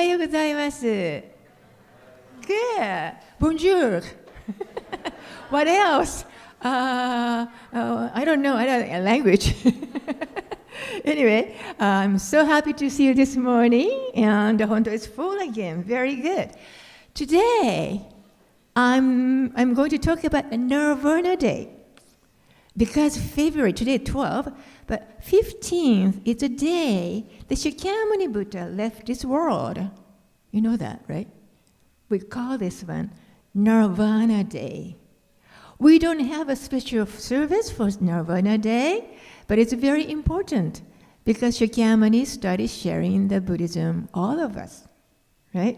はようございます。Good. Bonjour. What else? I don't know. I don't know language. Anyway, I'm so happy to see you this morning, and Honto is full again. Very good. Today, I'm going to talk about Nirvana Day. Because February, today 12, but 15th is the day the Shakyamuni Buddha left this world. You know that, right? We call this one Nirvana Day. We don't have a special service for Nirvana Day, but it's very important because Shakyamuni started sharing the Buddhism, all of us, right?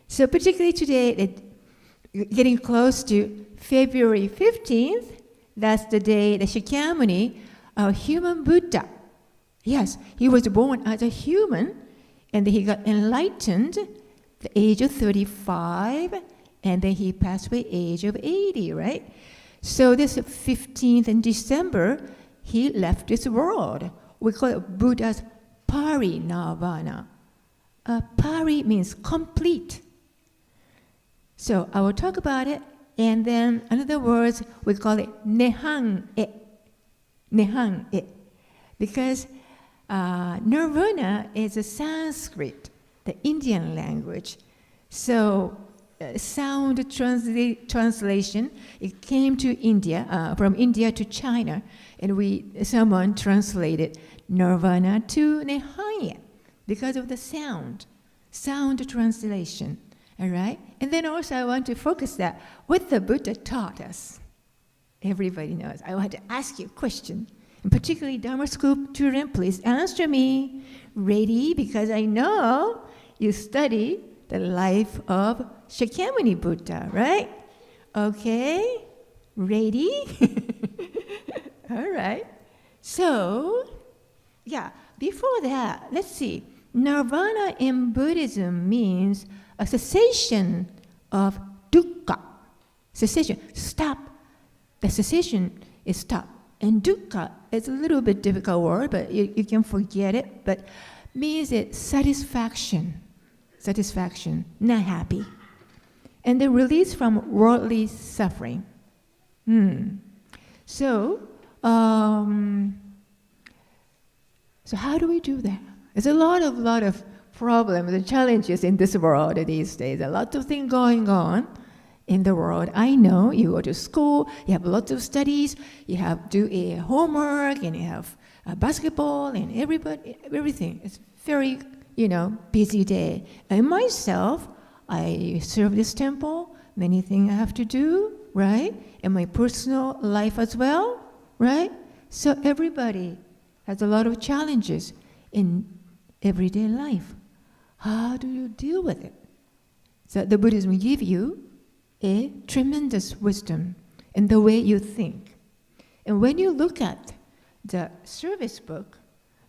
So particularly today, getting close to February 15th, that's the day the Shakyamuni, our human Buddha. Yes, he was born as a human, and then he got enlightened at the age of 35, and then he passed away age of 80, right? So this 15th in December, he left this world. We call it Buddha's Parinirvana. Pari means complete. So I will talk about it. And then, in other words, we call it Nihang-e. Nihang-e. Because Nirvana is a Sanskrit, the Indian language. So, sound translation, it came to India, from India to China, and someone translated Nirvana to Nihang-e because of the sound translation. All right? And then also I want to focus that what the Buddha taught us. Everybody knows. I want to ask you a question. And particularly Dharma School children, please answer me. Ready? Because I know you study the life of Shakyamuni Buddha, right? Okay? Ready? All right. So, before that, let's see. Nirvana in Buddhism means a cessation of dukkha. Cessation, stop. The cessation is stop. And dukkha is a little bit difficult word, but you can forget it. But means it satisfaction, not happy. And the release from worldly suffering. So how do we do that? There's a lot of problems and challenges in this world these days. A lot of things going on in the world. I know you go to school, you have lots of studies, you have to do a homework, and you have basketball, and everything. It's very, busy day. And myself, I serve this temple, many things I have to do, right? And my personal life as well, right? So everybody has a lot of challenges in everyday life. How do you deal with it? So the Buddhism will give you a tremendous wisdom in the way you think. And when you look at the service book,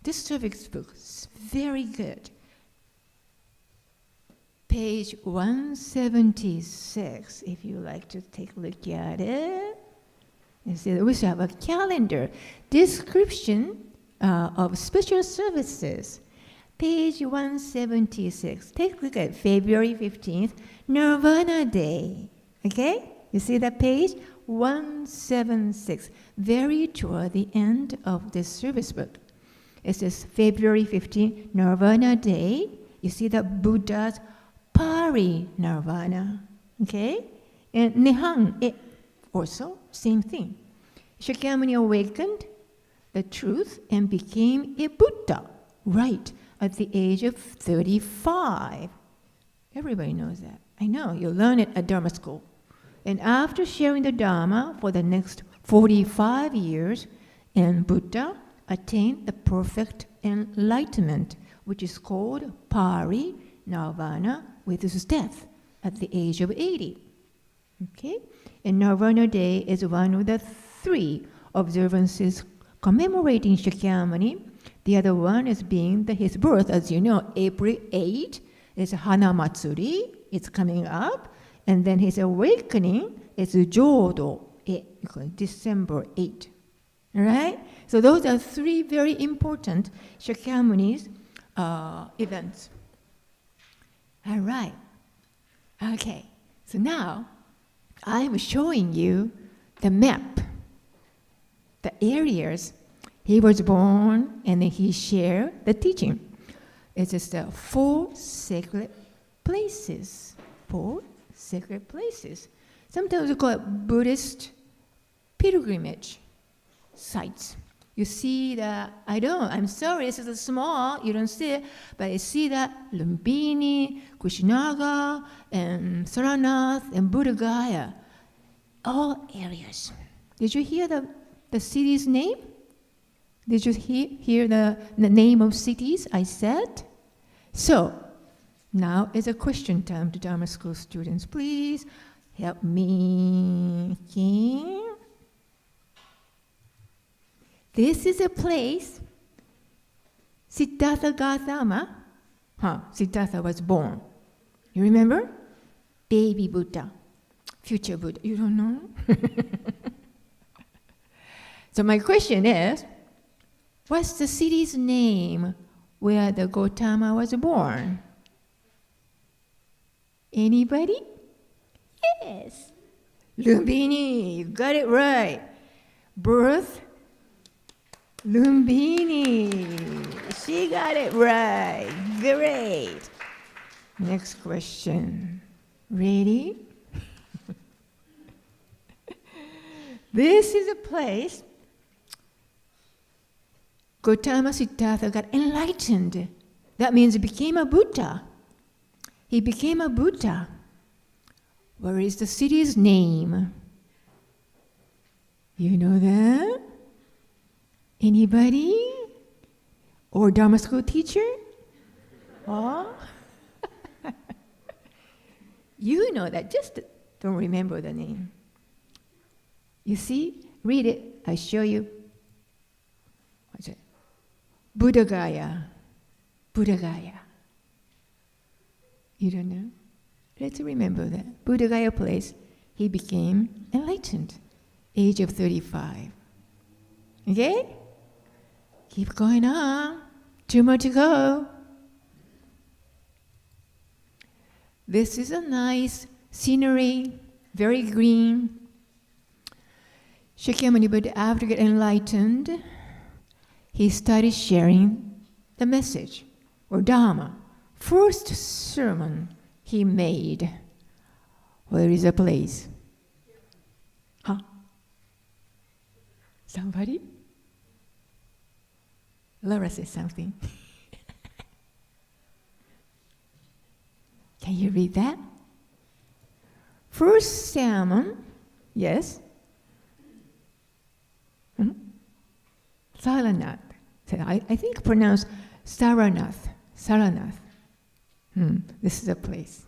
this service book is very good. Page 176, if you like to take a look at it. You see, we have a calendar description of special services. Page 176. Take a look at February 15th, Nirvana Day. Okay? You see that page? 176. Very toward the end of this service book. It says February 15th, Nirvana Day. You see that Buddha's Parinirvana. Okay? And Nihang-e also, same thing. Shakyamuni awakened the truth and became a Buddha. Right. At the age of 35. Everybody knows that. I know, you learn it at Dharma school. And after sharing the Dharma for the next 45 years, and Buddha attained the perfect enlightenment, which is called Parinirvana, with his death at the age of 80. Okay? And Nirvana Day is one of the 3 observances commemorating Shakyamuni. The other one is being his birth. As you know, April 8 is Hana Matsuri. It's coming up. And then his awakening is Jodo, December 8. All right? So those are 3 very important Shakyamuni's events. right. Okay. So now I'm showing you the map, the areas he was born, and then he shared the teaching. It's just 4 sacred places. 4 sacred places. Sometimes we call it Buddhist pilgrimage sites. You see that, I'm sorry, this is small, you don't see it, but you see that Lumbini, Kushinaga, and Saranath, and Buddha Gaya, all areas. Did you hear the city's name? Did you hear the name of cities I said? So, now is a question time to Dharma School students. Please help me. Okay. This is a place Siddhartha Gautama, Siddhartha was born. You remember? Baby Buddha, future Buddha. You don't know? So my question is, what's the city's name where the Gautama was born? Anybody? Yes. Lumbini, you got it right. Birth, Lumbini. She got it right. Great. Next question. Ready? This is a place Gautama Siddhartha got enlightened. That means he became a Buddha. He became a Buddha. Where is the city's name? You know that? Anybody? Or Dharma school teacher? Oh? You know that, just don't remember the name. You see? Read it. I show you. What's it? Buddha Gaya. Buddha Gaya. You don't know? Let's remember that. Buddha Gaya place, he became enlightened, age of 35. Okay? Keep going on. 2 more to go. This is a nice scenery, very green. Shakyamuni Buddha, after getting enlightened, he started sharing the message, or Dharma. First sermon he made. Where is the place? Huh? Somebody? Laura said something. Can you read that? First sermon, yes. Saranath. I think pronounced Saranath. Saranath. This is a place.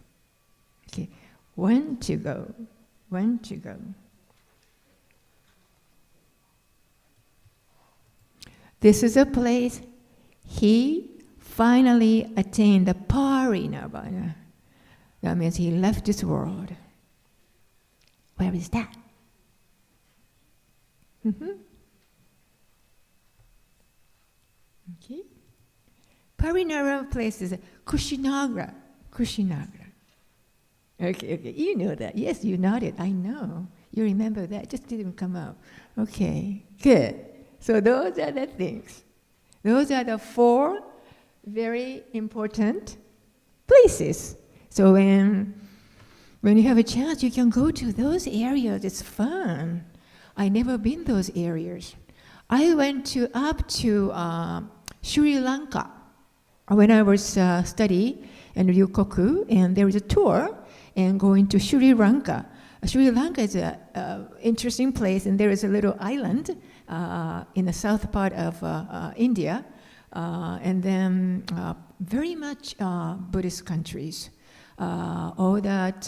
Okay, 1 to go. 1 to go. This is a place he finally attained the Parinirvana. That means he left this world. Where is that? Okay. Parinirvana place is Kushinaga. Kushinaga. Okay. You know that. Yes, you nodded. I know. You remember that. Just didn't come out. Okay. Good. So those are the things. Those are the 4 very important places. So when you have a chance, you can go to those areas. It's fun. I never been those areas. I went up to Sri Lanka when I was studying in Ryukoku, and there was a tour and going to Sri Lanka. Sri Lanka is an interesting place, and there is a little island in the south part of India, and then very much Buddhist countries. All that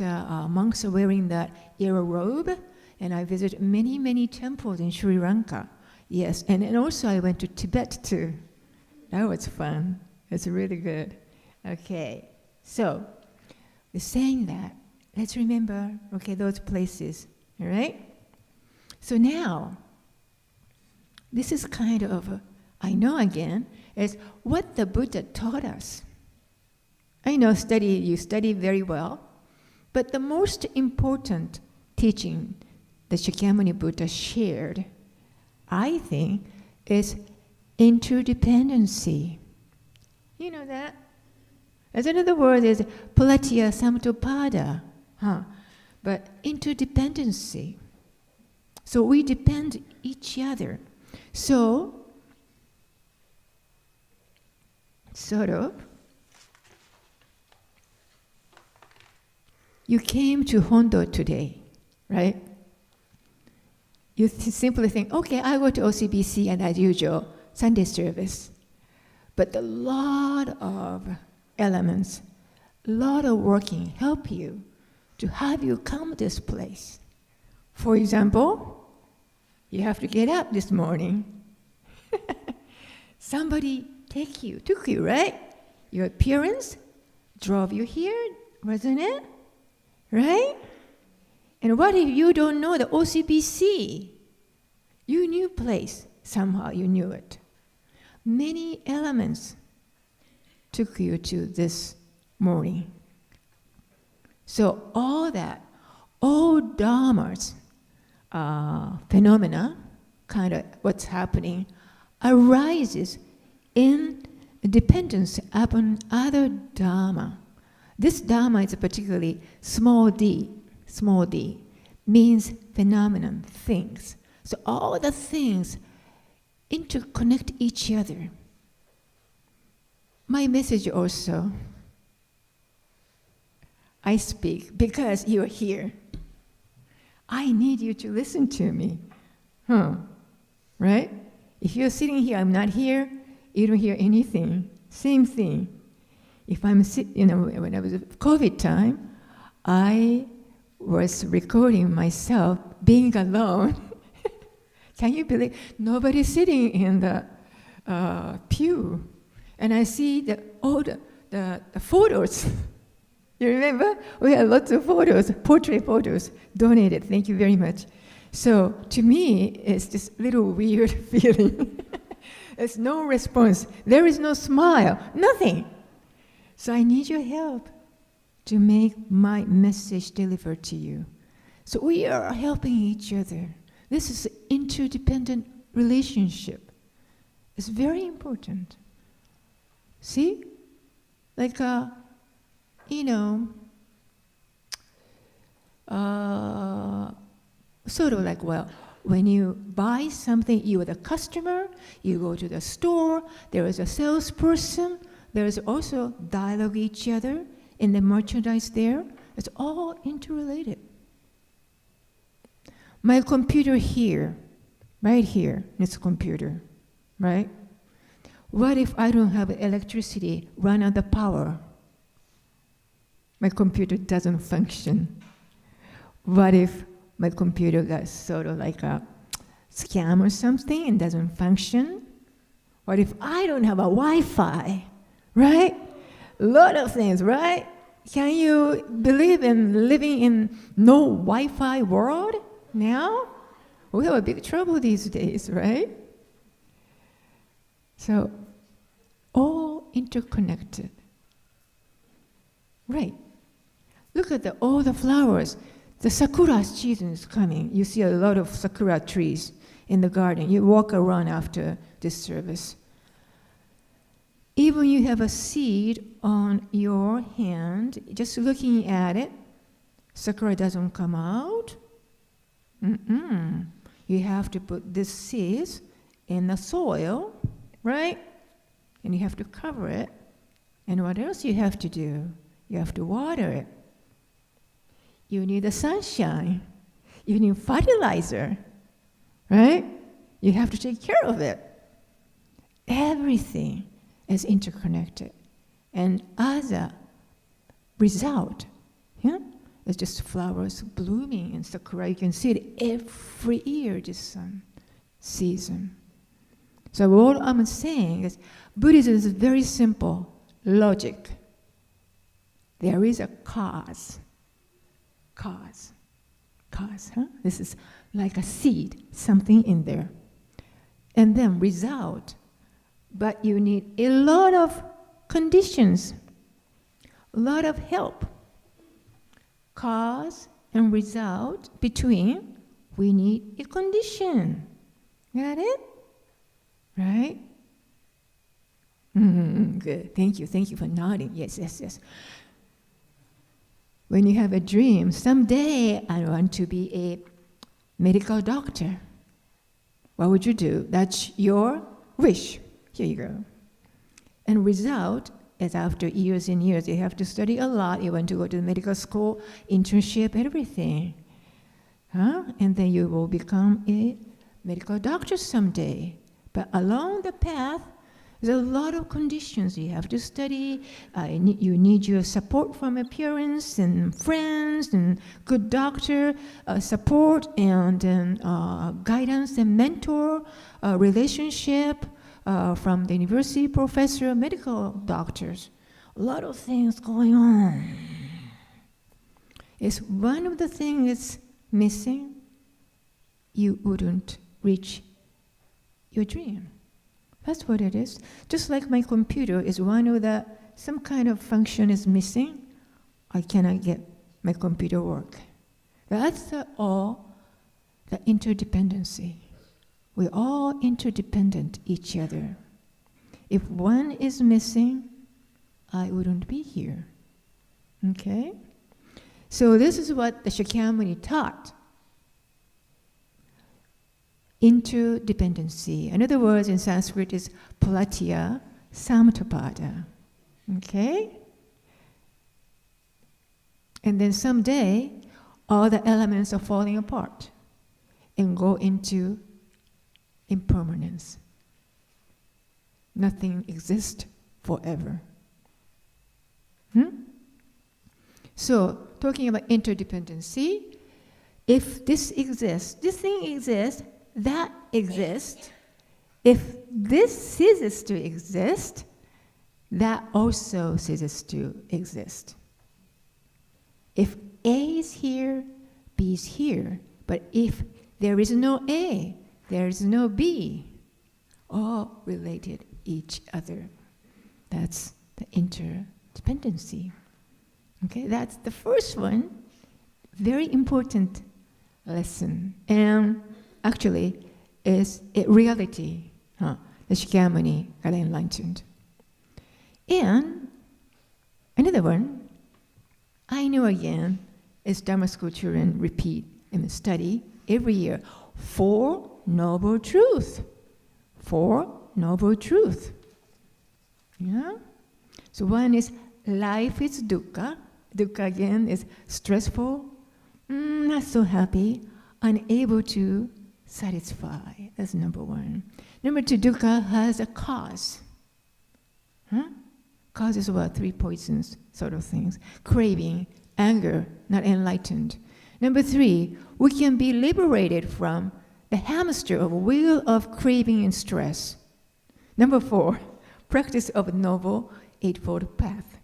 monks are wearing that era robe, and I visited many, many temples in Sri Lanka. Yes, and also I went to Tibet too. That was fun. It's really good. Okay, so we're saying that. Let's remember, okay, those places, all right? So now, this is kind of, I know again, is what the Buddha taught us. I know you study very well, but the most important teaching that Shakyamuni Buddha shared, I think, is interdependency. You know that? As another word is palatya samutpada, but interdependency. So we depend each other. So, sort of, you came to Hondo today, right? You simply think, okay, I go to OCBC and as usual, Sunday service. But a lot of elements, a lot of working help you to have you come this place. For example, you have to get up this morning. Somebody took you, right? Your parents drove you here, wasn't it? Right? And what if you don't know the OCBC? You knew place, somehow you knew it. Many elements took you to this morning. So all dharmas, phenomena, kind of what's happening, arises in dependence upon other dharma. This dharma is particularly small d, means phenomenon, things. So all the things interconnect each other. My message also, I speak because you're here. I need you to listen to me. Right? If you're sitting here, I'm not here, you don't hear anything. Same thing. If I'm when I was at COVID time, I was recording myself being alone. Can you believe nobody's sitting in the pew, and I see all the photos. You remember? We had lots of photos, portrait photos donated. Thank you very much. So to me, it's this little weird feeling. There's no response. There is no smile. Nothing. So I need your help to make my message delivered to you. So we are helping each other. This is an interdependent relationship. It's very important. See? Like, sort of like, well, when you buy something, you are the customer, you go to the store, there is a salesperson, there is also dialogue each other in the merchandise there. It's all interrelated. My computer here, right here, this computer, right? What if I don't have electricity, run out of power? My computer doesn't function. What if my computer got sort of like a scam or something and doesn't function? What if I don't have a Wi-Fi, right? A lot of things, right? Can you believe in living in no Wi-Fi world now? We have a big trouble these days, right? So, all interconnected. Right. Look at all the flowers. The sakura season is coming. You see a lot of sakura trees in the garden. You walk around after this service. Even you have a seed on your hand, just looking at it, sakura doesn't come out. You have to put this seeds in the soil, right? And you have to cover it. And what else you have to do? You have to water it. You need the sunshine. You need fertilizer, right? You have to take care of it. Everything is interconnected. And as a result, it's just flowers blooming in sakura. You can see it every year, this season. So what I'm saying is Buddhism is very simple logic. There is a cause. This is like a seed, something in there. And then result. But you need a lot of conditions. a lot of help. Cause and result between, we need a condition. Got it? Right? Good. Thank you for nodding. Yes. When you have a dream, someday I want to be a medical doctor. What would you do? That's your wish. Here you go. And result is after years and years, you have to study a lot. You want to go to the medical school, internship, everything. And then you will become a medical doctor someday. But along the path, there's a lot of conditions you have to study. You need your support from your parents and friends and good doctor support and guidance and mentor relationship from the university professor, medical doctors. A lot of things going on. It's one of the things that's missing, you wouldn't reach your dream. That's what it is. Just like my computer is one of the, some kind of function is missing, I cannot get my computer work. That's all the interdependency. We're all interdependent each other. If one is missing, I wouldn't be here. Okay? So this is what the Shakyamuni taught. Interdependency. In other words, in Sanskrit is palatya samtapada. Okay? And then someday, all the elements are falling apart and go into impermanence. Nothing exists forever. So, talking about interdependency, if this exists, this thing exists, that exists. If this ceases to exist, that also ceases to exist. If A is here, B is here. But if there is no A, there is no B, all related each other. That's the interdependency. Okay, that's the first one. Very important lesson. And actually, is a reality. The Shakyamuni got enlightened. And another one, I know again, is Dharma school children repeat and study every year. Four Noble Truths. Four Noble Truths. Yeah? So one is life is dukkha. Dukkha again is stressful, not so happy, unable to satisfy. That's number one. Number two, dukkha has a cause. Cause is what? Three poisons sort of things. Craving, anger, not enlightened. Number three, we can be liberated from the hamster of wheel of craving and stress. Number four, practice of Noble Eightfold Path.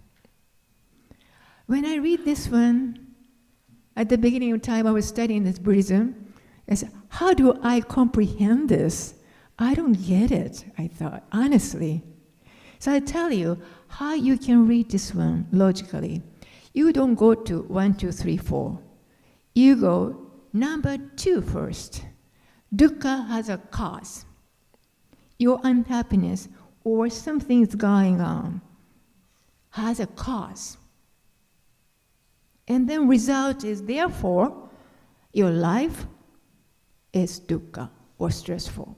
When I read this one, at the beginning of time I was studying this Buddhism, I said, how do I comprehend this? I don't get it, I thought, honestly. So I tell you how you can read this one logically. You don't go to 1, 2, 3, 4. You go number 2 first. Dukkha has a cause. Your unhappiness or something is going on has a cause. And then result is therefore your life is dukkha or stressful.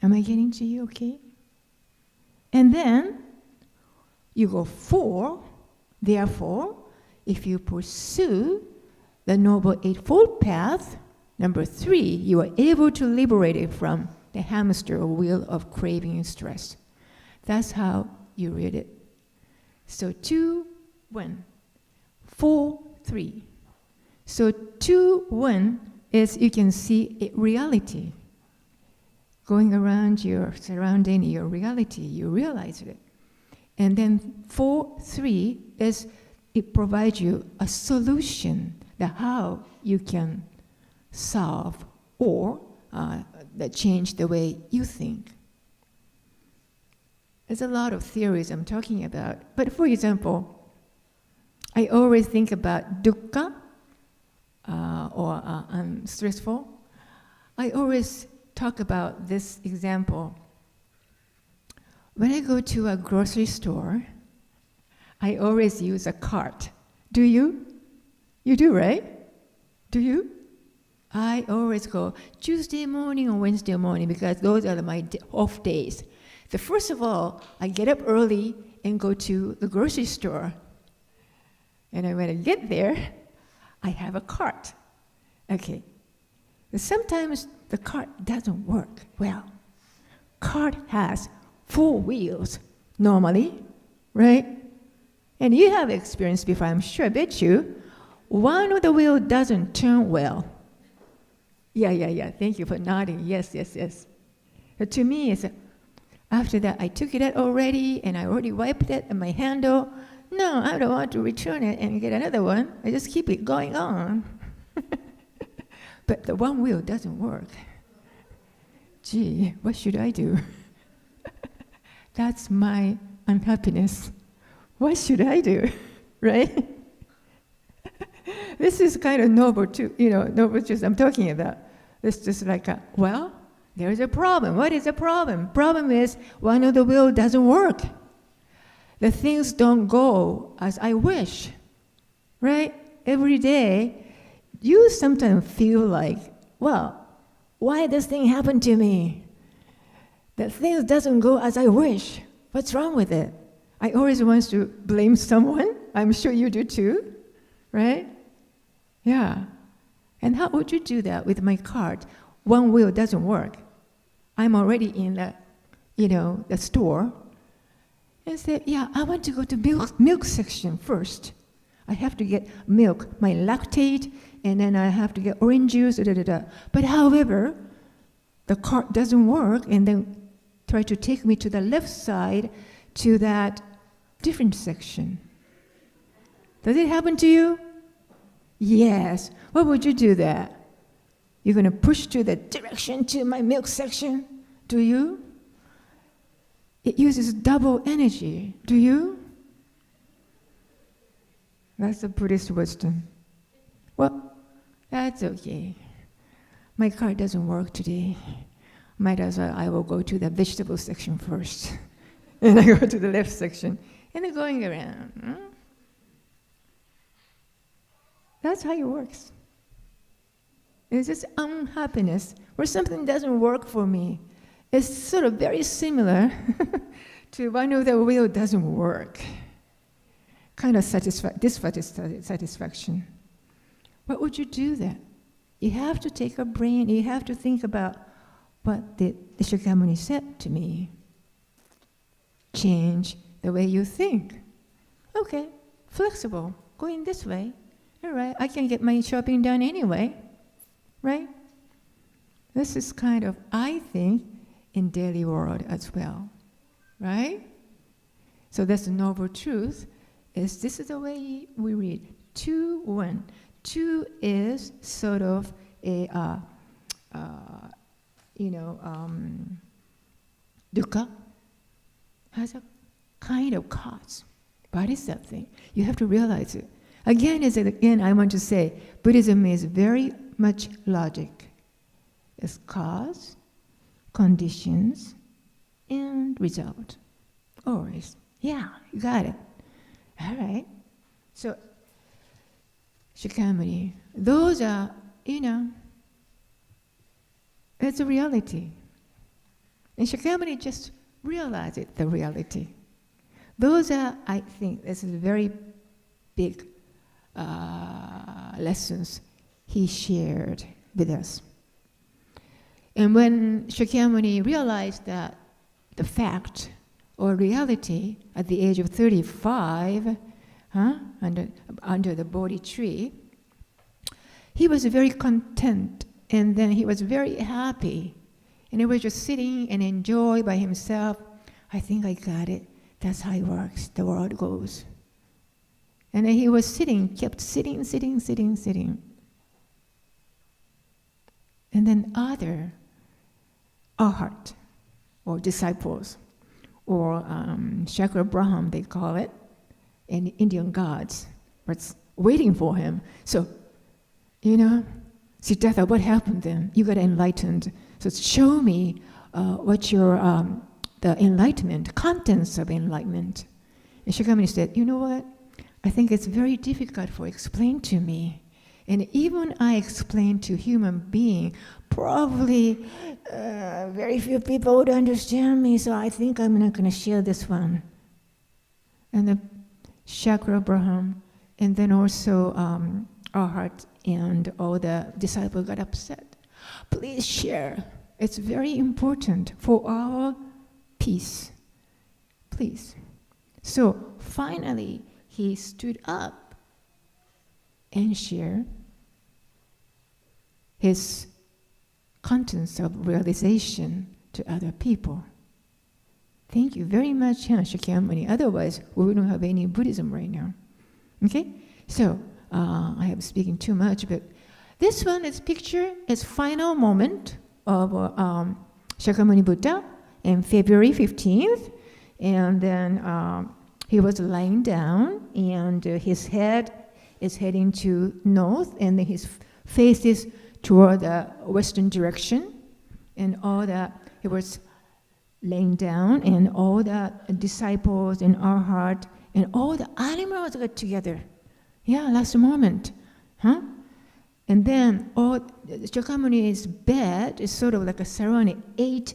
Am I getting to you okay? And then you go 4, therefore, if you pursue the Noble Eightfold Path, number 3, you are able to liberate it from the hamster or wheel of craving and stress. That's how you read it. So 2, 1, 4, 3. So 2, 1 is, you can see it, reality. Going around your surrounding, your reality, you realize it. And then 4, 3 is, it provides you a solution, the how you can solve or that change the way you think. There's a lot of theories I'm talking about. But for example, I always think about dukkha, or stressful. I always talk about this example. When I go to a grocery store, I always use a cart. Do you? You do, right? Do you? I always go Tuesday morning or Wednesday morning because those are my off days. So first of all, I get up early and go to the grocery store. And when I get there, I have a cart. Okay. But sometimes the cart doesn't work well. Cart has 4 wheels normally, right? And you have experienced before, I'm sure, I bet you, one of the wheels doesn't turn well. Yeah. Thank you for nodding. Yes. But to me, it's after that, I took it out already, and I already wiped it and my handle. No, I don't want to return it and get another one. I just keep it going on. But the one wheel doesn't work. Gee, what should I do? That's my unhappiness. What should I do? Right? This is kind of noble too, noble truth I'm talking about. It's just like, well, there's a problem. What is the problem? Problem is one of the wheel doesn't work. The things don't go as I wish, right? Every day, you sometimes feel like, well, why this thing happened to me? That things doesn't go as I wish. What's wrong with it? I always want to blame someone. I'm sure you do too, right? Yeah. And how would you do that with my cart? One wheel doesn't work. I'm already in the store. And say, yeah, I want to go to milk section first. I have to get milk, my lactate, and then I have to get orange juice, But however, the cart doesn't work, and then try to take me to the left side to that different section. Does it happen to you? Yes. What would you do that? You're going to push to the direction to my milk section? Do you? It uses double energy. Do you? That's the Buddhist wisdom. Well, that's okay. My cart doesn't work today. Might as well I will go to the vegetable section first. And I go to the left section. And then going around. That's how it works. It's just unhappiness where something doesn't work for me. It's sort of very similar to one of the wheel doesn't work. Kind of dissatisfaction. What would you do then? You have to take a brain, you have to think about what did the Shakyamuni said to me. Change the way you think. Okay, flexible, going this way. All right, I can get my shopping done anyway, right? This is kind of, I think, in daily world as well, right? So that's the noble truth. This is the way we read. 2-1. 2 is sort of a, dukkha has a kind of cause. What is that thing? You have to realize it. Again, I want to say, Buddhism is very much logic. It's cause, conditions, and result. Always. Yeah, you got it. All right. So, Shakyamuni, those are, it's a reality. And Shakyamuni just realized it, the reality. Those are, I think, this is very big lessons he shared with us. And when Shakyamuni realized that the fact or reality at the age of 35, under the Bodhi tree, he was very content, and then he was very happy. And he was just sitting and enjoy by himself. I think I got it. That's how it works. The world goes. And then he was kept sitting. And then other arhat, or disciples, or Chakra Braham, they call it, and Indian gods was waiting for him. So, Siddhartha, what happened then? You got enlightened. So show me what your the enlightenment, contents of enlightenment. And Shakyamuni said, you know what? I think it's very difficult for explain to me. And even I explain to human being, probably very few people would understand me, so I think I'm not going to share this one. And the Chakra Braham, and then also Arhat and all the disciples got upset. Please share. It's very important for our peace. Please. So finally, he stood up and shared his contents of realization to other people. Thank you very much, Shakyamuni. Otherwise, we wouldn't have any Buddhism right now. Okay? So, I am speaking too much, but this one is picture is final moment of Shakyamuni Buddha on February 15th. And then he was lying down, and his head is heading to north, and then his face is toward the western direction. And he was laying down, and all the disciples and Arhat and all the animals got together. Yeah, last moment. And then Shakamuni's bed is sort of like a surrounding 8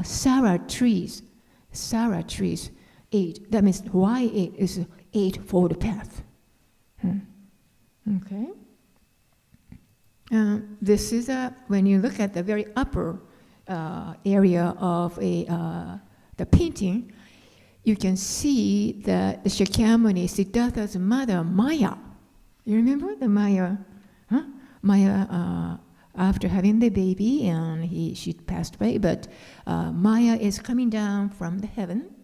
Sara trees. Sara trees, 8. That means why 8 is 8-fold path. Okay. This is when you look at the very upper area of the painting, you can see that the Shakyamuni, Siddhartha's mother, Maya. You remember the Maya? Maya, after having the baby, and she passed away, but Maya is coming down from the heaven,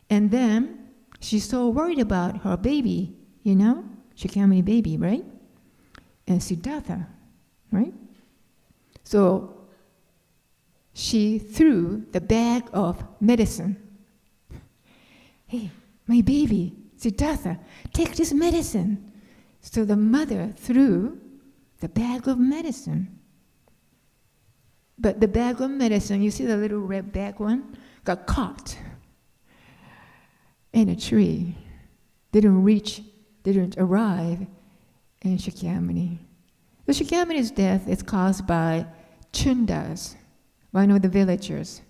and then she's so worried about her baby, Shakyamuni baby, right? And Siddhartha, right? So she threw the bag of medicine. Hey, my baby, Siddhartha, take this medicine. So the mother threw the bag of medicine. But the bag of medicine, you see the little red bag one, got caught in a tree. Didn't arrive in Shakyamuni. The Shakyamuni's death is caused by Chundas, one of the villagers.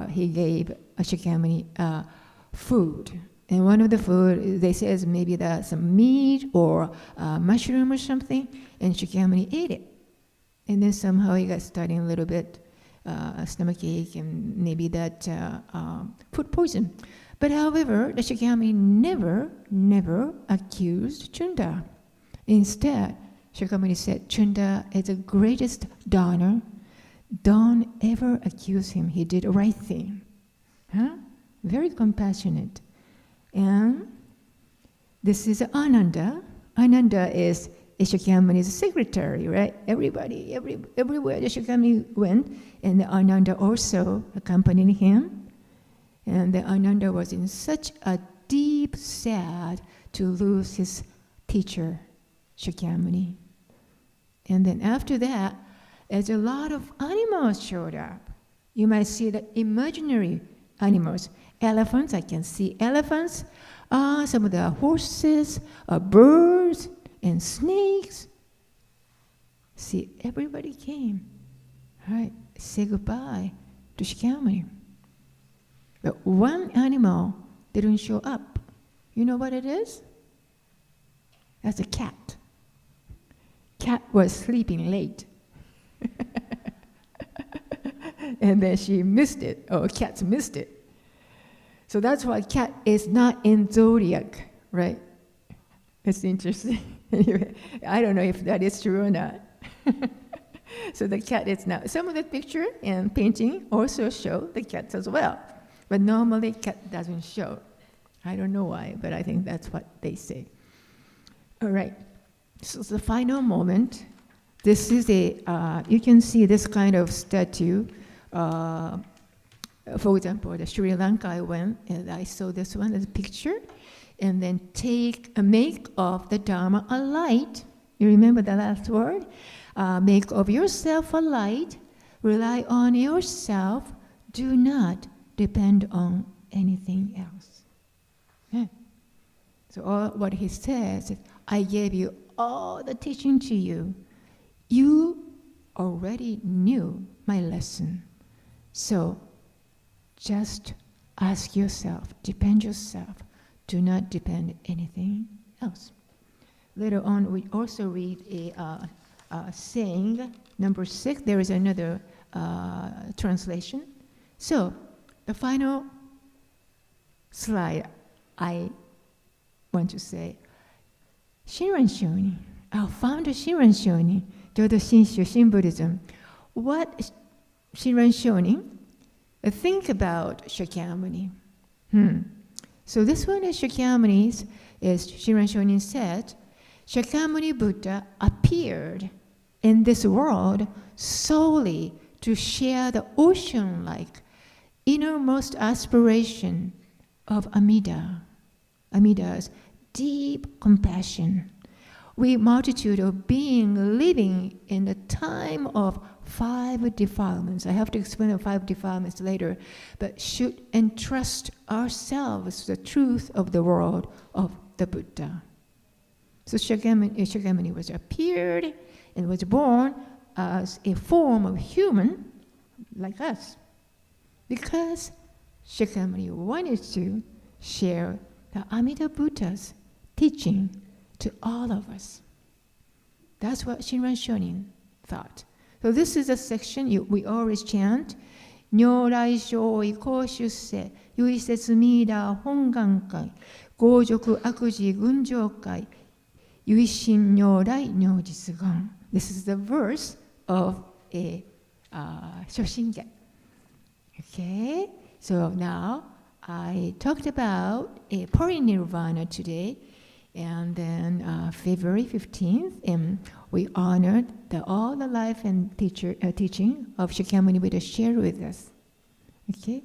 He gave Shakyamuni food. And one of the food, they says maybe some meat or mushroom or something, and Shakyamuni ate it. And then somehow he got starting a little bit stomachache and maybe that food poison. But however, the Shakyamuni never accused Chunda. Instead, Shakyamuni said, Chunda is the greatest donor. Don't ever accuse him. He did the right thing. Very compassionate. And this is Ananda. Ananda is Shakyamuni's secretary, right? Everywhere the Shakyamuni went, and the Ananda also accompanied him. And the Ananda was in such a deep sad to lose his teacher, Shakyamuni. And then after that, as a lot of animals showed up, you might see the imaginary animals. Elephants, I can see elephants, some of the horses, birds, and snakes. See, everybody came. All right, say goodbye to Shakyamuni. But one animal didn't show up. You know what it is? That's a cat. Cat was sleeping late. And then she missed it, or cats missed it. So that's why cat is not in zodiac, right? It's interesting. Anyway, I don't know if that is true or not. So the cat is not. Some of the picture and painting also show the cats as well. But normally cat doesn't show. I don't know why, but I think that's what they say. All right. So the final moment. This is you can see this kind of statue For example, the Sri Lanka I went and I saw this one as a picture, and then make of the Dharma a light. You remember the last word? Make of yourself a light. Rely on yourself. Do not depend on anything else. Yeah. So what he says is, I gave you all the teaching to you. You already knew my lesson. So just ask yourself, depend yourself. Do not depend anything else. Later on, we also read a saying, number 6. There is another translation. So the final slide, I want to say, Shinran Shonin, our founder Shinran Shonin, Jodo Shinshu, Shin Buddhism. What Shinran Shonin? Think about Shakyamuni. So this one is Shakyamuni's, as Shinran Shonin said, Shakyamuni Buddha appeared in this world solely to share the ocean-like innermost aspiration of Amida's deep compassion. We multitude of beings living in the time of 5 defilements. I have to explain the 5 defilements later, but should entrust ourselves to the truth of the world of the Buddha. So Shakyamuni was appeared and was born as a form of human like us, because Shakyamuni wanted to share the Amida Buddha's teaching to all of us. That's what Shinran Shonin thought. So this is a section we always chant. Nyorai shoi koshuse, yuisetsu mida hongankai, gojoku akuji gunjokai, yuishin nyorai nyojitsugan. This is the verse of a Shoshingen. Okay, so now I talked about a Parinirvana today, and then February 15th, we honored all the life and teaching of Shakyamuni Buddha shared with us. Okay,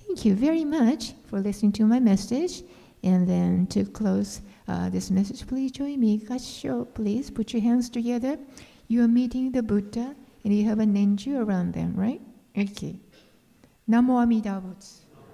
thank you very much for listening to my message. And then to close this message, please join me. Gassho, please put your hands together. You are meeting the Buddha, and you have an angel around them, right? Okay. Namo Amida Butsu.